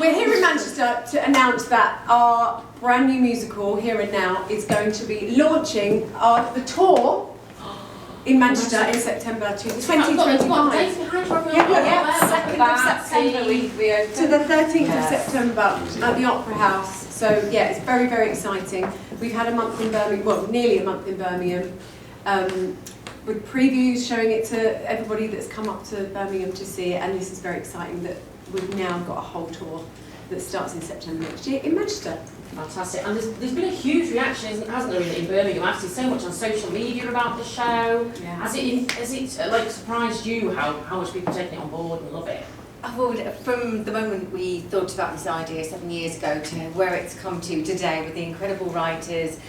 We're here in Manchester to announce that our brand new musical, Here and Now, is going to be launching the tour in Manchester in September 2025. Yeah, 2nd of September we open. To the 13th of September at the Opera House. So yeah, it's very, very exciting. We've had a month in Birmingham, well, nearly a month in Birmingham, with previews showing it to everybody that's come up to Birmingham to see it, and this is very exciting that we've now got a whole tour that starts in September next year in Manchester. Fantastic. And there's been a huge reaction, hasn't there, in Birmingham? I've seen so much on social media about the show. Yeah. Has it like surprised you how much people are taking it on board and love it? From the moment we thought about this idea 7 years ago to where it's come to today with the incredible writers,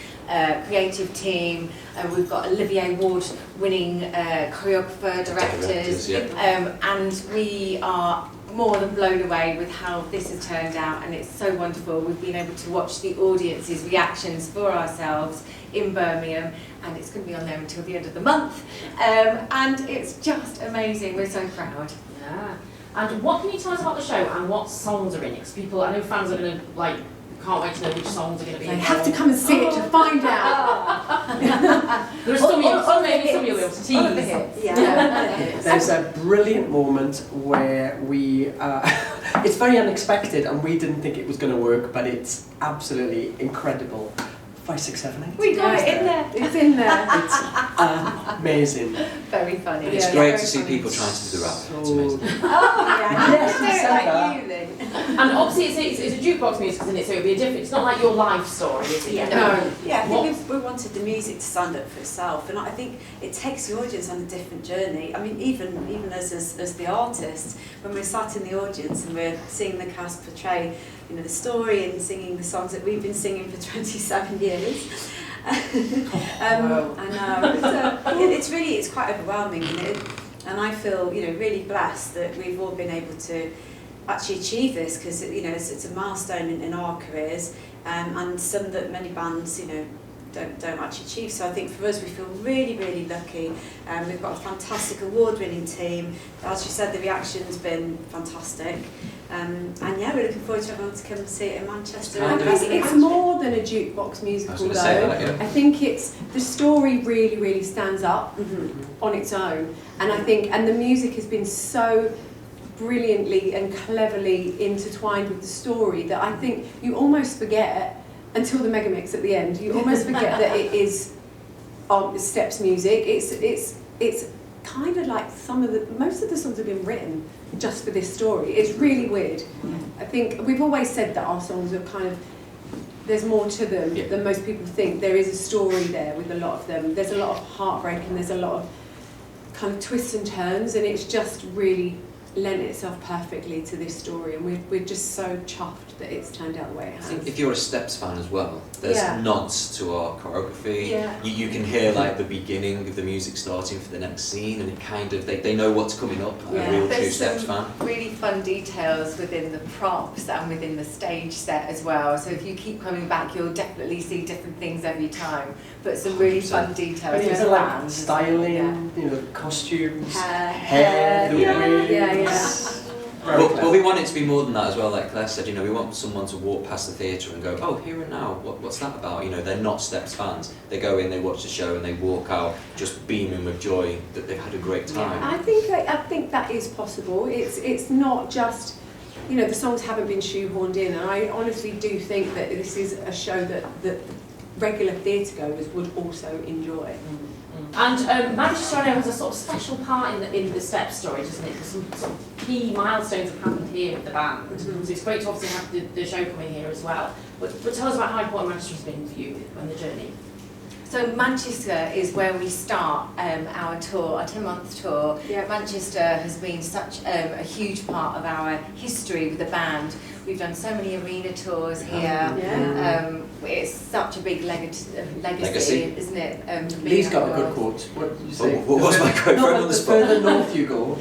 creative team, we've got Olivier Award-winning choreographer, directors, and we are more than blown away with how this has turned out, and it's so wonderful. We've been able to watch the audience's reactions for ourselves in Birmingham, and it's going to be on there until the end of the month, and it's just amazing. We're so proud. Yeah. And what can you tell us about the show and what songs are in it? Because people, I know fans are going to can't wait to know which songs are going to be. They have to come and see it to find out. There's some you'll be able to tease. There's a brilliant moment where we, it's very unexpected and we didn't think it was going to work, but it's absolutely incredible. 5, 6, 7, 8. We got it in there. It's in there. It's amazing. Very funny. It's great to see people trying to do the rap. It's amazing. Yes, you said that. And obviously it's a jukebox musical, isn't it? So it'll be a different. It's not like your life story, is it? Yeah, No. Yeah, I think we wanted the music to stand up for itself, and I think it takes the audience on a different journey. I mean, even as the artist, when we're sat in the audience and we're seeing the cast portray, you know, the story and singing the songs that we've been singing for 27 years. I know it's quite overwhelming, and I feel, you know, really blessed that we've all been able to actually achieve this, because, you know, it's a milestone in our careers, and some that many bands, you know, don't actually achieve. So I think for us, we feel really, really lucky. We've got a fantastic award-winning team. As you said, the reaction's been fantastic. And yeah, we're looking forward to everyone to come and see it in Manchester. I think it's more than a jukebox musical, though. I think it's the story really, really stands up on its own, and I think the music has been so brilliantly and cleverly intertwined with the story that I think you almost forget until the mega mix at the end. You almost forget that it is Steps music. It's kind of like most of the songs have been written just for this story. It's really weird. I think we've always said that our songs are kind of, there's more to them than most people think. There is a story there with a lot of them. There's a lot of heartbreak and there's a lot of kind of twists and turns, and it's just really lent itself perfectly to this story, and we're just so chuffed that it's turned out the way it has. I think if you're a Steps fan as well, there's nods to our choreography. You can hear like the beginning of the music starting for the next scene, and it kind of they know what's coming up. A real true Steps fan. Really fun details within the props and within the stage set as well. So if you keep coming back, you'll definitely see different things every time. But some really fun details. There's like styling, you know, costumes, hair, the wigs. But we want it to be more than that as well. Like Claire said, you know, we want someone to walk past the theatre and go, "Oh, Here and Now, what's that about?" You know, they're not Steps fans. They go in, they watch the show, and they walk out just beaming with joy that they've had a great time. I think that is possible. It's not just, you know, the songs haven't been shoehorned in, and I honestly do think that this is a show that regular theatre goers would also enjoy. And Manchester has a sort of special part in the Steps story, doesn't it? Because some sort of key milestones have happened here with the band. So it's great to obviously have the show coming here as well. But tell us about how important Manchester has been for you on the journey. So Manchester is where we start our tour, our 10-month tour. Manchester has been such a huge part of our history with the band. We've done so many arena tours here. It's such a big legacy, isn't it? Lee's got a good quote. What did you say? What was my quote? No, the further north you go.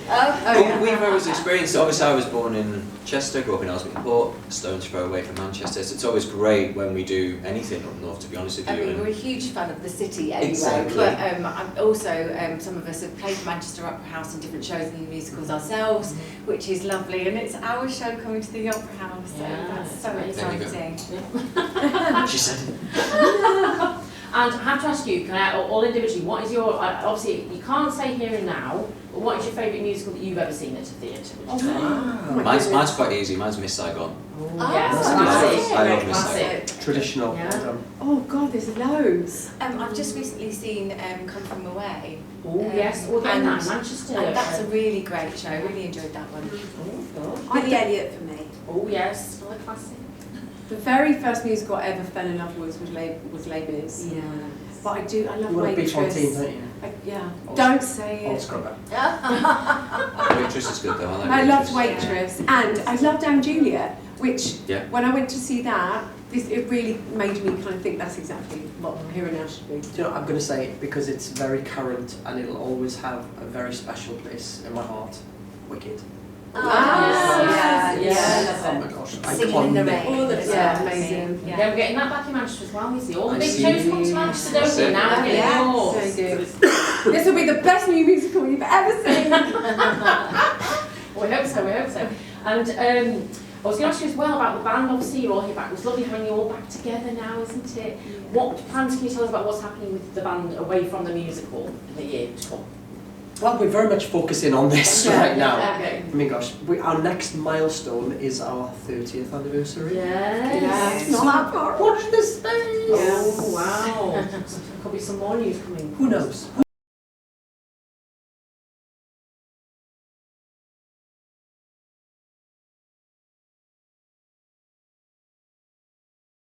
We've always experienced it. Obviously, I was born in Chester, grew up in Ellesmere Port, a stone's throw away from Manchester. So it's always great when we do anything up north, to be honest with you. I mean, we're a huge fan of the city anyway. Exactly. But I'm also, some of us have played Manchester Opera House in different shows and musicals ourselves, which is lovely. And it's our show coming to the Opera House. Wow, so Yeah, that's so amazing. exciting. She said it. And I have to ask you, can I, all individually, what is your, obviously you can't say here and now, but what is your favourite musical that you've ever seen at a theatre? Would you say? Mine's quite easy. Mine's Miss Saigon. Yes, that's classic. I love Miss Classic. Saigon. Traditional. Yeah. Well done. Oh God, there's loads. I've just recently seen Come From Away. Oh yes, or then and- that, Manchester. And that's a really great show. I really enjoyed that one. Oh, Billy Elliot for me. oh yes, another classic. The very first musical I ever fell in love with was Les Mis. Yeah. But I love You want to be Waitress. Fontaine, don't you? Yeah. Old- Don't say Old it. scrubber. Waitress is good though. I like I loved Waitress. Waitress, and I loved Anne Juliet, which Yeah. when I went to see that, it really made me kind of think that's exactly what Here and Now should be. Do you know, I'm going to say it because it's very current and it'll always have a very special place in my heart. Wicked. yeah, yes. Oh my gosh. Singing in the iconic. Rain. All of it. Yeah, amazing. Yeah, we're getting that back in Manchester as well, you see. All the I big see. shows come to Manchester, don't That's they? it. Now we're getting Yeah, yours. so good. This will be the best new musical you've ever seen. We hope so, we hope so. And I was going to ask you as well about the band, obviously you're all here back. It was lovely having you all back together now, isn't it? What plans can you tell us about what's happening with the band away from the musical in the year to come? Well, we're very much focusing on this Yeah, right now. Okay. I mean, gosh, our next milestone is our 30th anniversary. Yes. Not that far. Watch this space! Oh, wow. Could be some more news coming. Who knows?